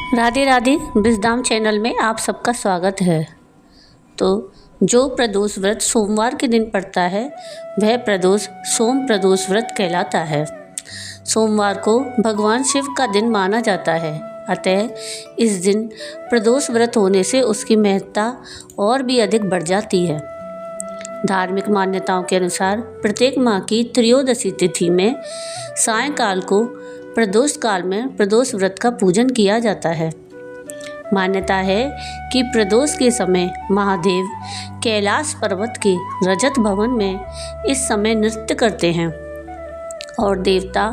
Radhe Radhe wisdom channel में आप सबका स्वागत है। तो जो प्रदोष व्रत सोमवार के दिन पड़ता है वह प्रदोष सोम प्रदोष व्रत कहलाता है। सोमवार को भगवान शिव का दिन माना जाता है, अतः इस दिन प्रदोष व्रत होने से उसकी महत्ता और भी अधिक बढ़ जाती है। धार्मिक मान्यताओं के अनुसार प्रत्येक माह की त्रयोदशी तिथि में सायंकाल को प्रदोष काल में प्रदोष व्रत का पूजन किया जाता है। मान्यता है कि प्रदोष के समय महादेव कैलाश पर्वत के रजत भवन में इस समय नृत्य करते हैं और देवता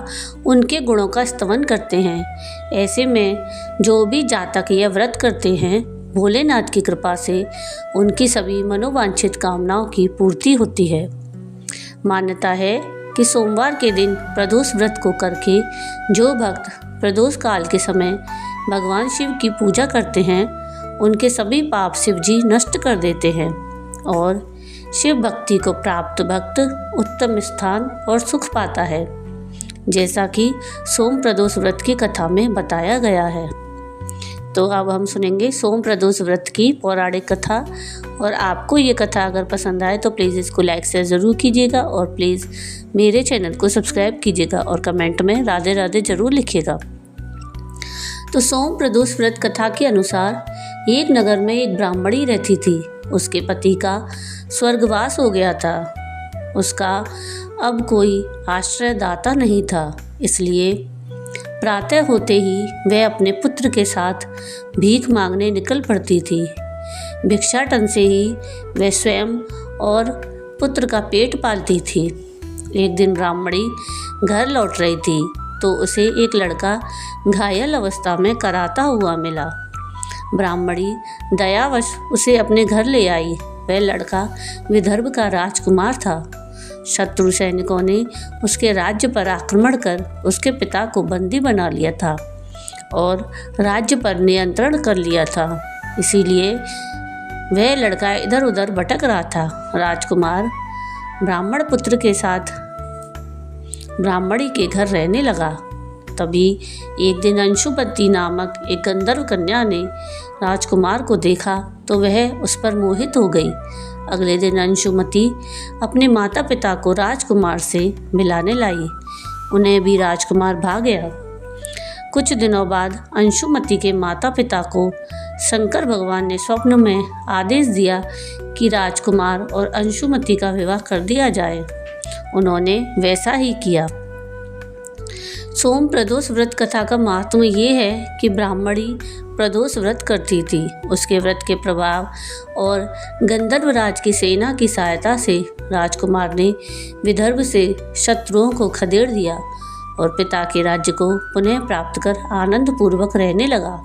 उनके गुणों का स्तवन करते हैं। ऐसे में जो भी जातक यह व्रत करते हैं, भोलेनाथ की कृपा से उनकी सभी मनोवांछित कामनाओं की पूर्ति होती है। मान्यता है कि सोमवार के दिन प्रदोष व्रत को करके जो भक्त प्रदोष काल के समय भगवान शिव की पूजा करते हैं, उनके सभी पाप शिव जी नष्ट कर देते हैं और शिव भक्ति को प्राप्त भक्त उत्तम स्थान और सुख पाता है, जैसा कि सोम प्रदोष व्रत की कथा में बताया गया है। तो अब हम सुनेंगे सोम प्रदोष व्रत की पौराणिक कथा। और आपको ये कथा अगर पसंद आए तो प्लीज़ इसको लाइक शेयर ज़रूर कीजिएगा और प्लीज़ मेरे चैनल को सब्सक्राइब कीजिएगा और कमेंट में राधे राधे ज़रूर लिखिएगा। तो सोम प्रदोष व्रत कथा के अनुसार एक नगर में एक ब्राह्मणी रहती थी। उसके पति का स्वर्गवास हो गया था। उसका अब कोई आश्रयदाता नहीं था, इसलिए प्रातः होते ही वह अपने पुत्र के साथ भीख मांगने निकल पड़ती थी। भिक्षाटन से ही वह स्वयं और पुत्र का पेट पालती थी। एक दिन ब्राह्मणी घर लौट रही थी तो उसे एक लड़का घायल अवस्था में कराता हुआ मिला। ब्राह्मणी दयावश उसे अपने घर ले आई। वह लड़का विदर्भ का राजकुमार था। शत्रु सैनिकों ने उसके राज्य पर आक्रमण कर उसके पिता को बंदी बना लिया था और राज्य पर नियंत्रण कर लिया था। इसीलिए वह लड़का इधर उधर भटक रहा था। राजकुमार ब्राह्मण पुत्र के साथ ब्राह्मणी के घर रहने लगा। तभी एक दिन अंशुमती नामक एक गंधर्व कन्या ने राजकुमार को देखा तो वह उस पर मोहित हो गई। अगले दिन अंशुमती अपने माता पिता को राजकुमार से मिलाने लाई। उन्हें भी राजकुमार भा गया। कुछ दिनों बाद अंशुमती के माता पिता को शंकर भगवान ने स्वप्न में आदेश दिया कि राजकुमार और अंशुमती का विवाह कर दिया जाए। उन्होंने वैसा ही किया। सोम प्रदोष व्रत कथा का महात्म्य ये है कि ब्राह्मणी प्रदोष व्रत करती थी। उसके व्रत के प्रभाव और गंधर्वराज की सेना की सहायता से राजकुमार ने विदर्भ से शत्रुओं को खदेड़ दिया और पिता के राज्य को पुनः प्राप्त कर आनंद पूर्वक रहने लगा।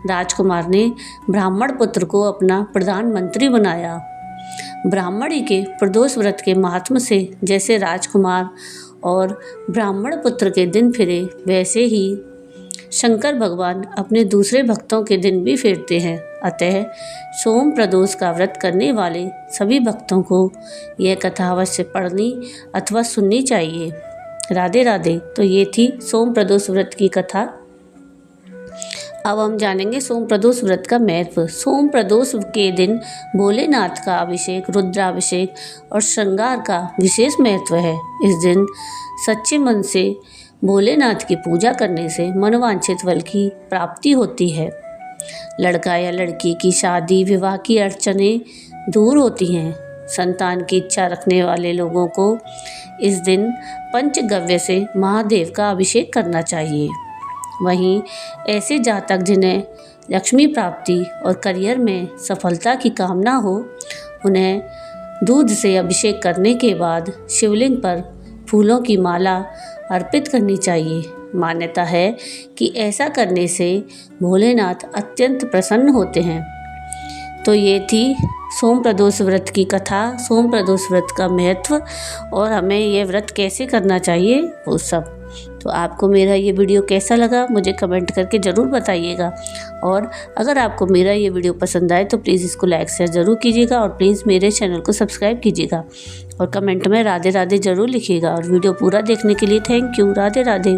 राजकुमार ने ब्राह्मण पुत्र को अपना प्रधानमंत्री बनाया। ब्राह्मणी के प्रदोष व्रत के महात्म्य से जैसे राजकुमार और ब्राह्मण पुत्र के दिन फिरे, वैसे ही शंकर भगवान अपने दूसरे भक्तों के दिन भी फेरते हैं। अतः सोम प्रदोष का व्रत करने वाले सभी भक्तों को यह कथा अवश्य पढ़नी अथवा सुननी चाहिए। राधे राधे। तो ये थी सोम प्रदोष व्रत की कथा। अब हम जानेंगे सोम प्रदोष व्रत का महत्व। सोम प्रदोष के दिन भोलेनाथ का अभिषेक, रुद्राभिषेक और श्रृंगार का विशेष महत्व है। इस दिन सच्चे मन से भोलेनाथ की पूजा करने से मनोवांछित फल की प्राप्ति होती है। लड़का या लड़की की शादी विवाह की अड़चनें दूर होती हैं। संतान की इच्छा रखने वाले लोगों को इस दिन पंचगव्य से महादेव का अभिषेक करना चाहिए। वहीं ऐसे जातक जिन्हें लक्ष्मी प्राप्ति और करियर में सफलता की कामना हो, उन्हें दूध से अभिषेक करने के बाद शिवलिंग पर फूलों की माला अर्पित करनी चाहिए। मान्यता है कि ऐसा करने से भोलेनाथ अत्यंत प्रसन्न होते हैं। तो ये थी सोम प्रदोष व्रत की कथा, सोम प्रदोष व्रत का महत्व और हमें ये व्रत कैसे करना चाहिए वो सब। तो आपको मेरा ये वीडियो कैसा लगा मुझे कमेंट करके ज़रूर बताइएगा। और अगर आपको मेरा ये वीडियो पसंद आए तो प्लीज़ इसको लाइक शेयर ज़रूर कीजिएगा और प्लीज़ मेरे चैनल को सब्सक्राइब कीजिएगा और कमेंट में राधे राधे ज़रूर लिखिएगा। और वीडियो पूरा देखने के लिए थैंक यू। राधे राधे।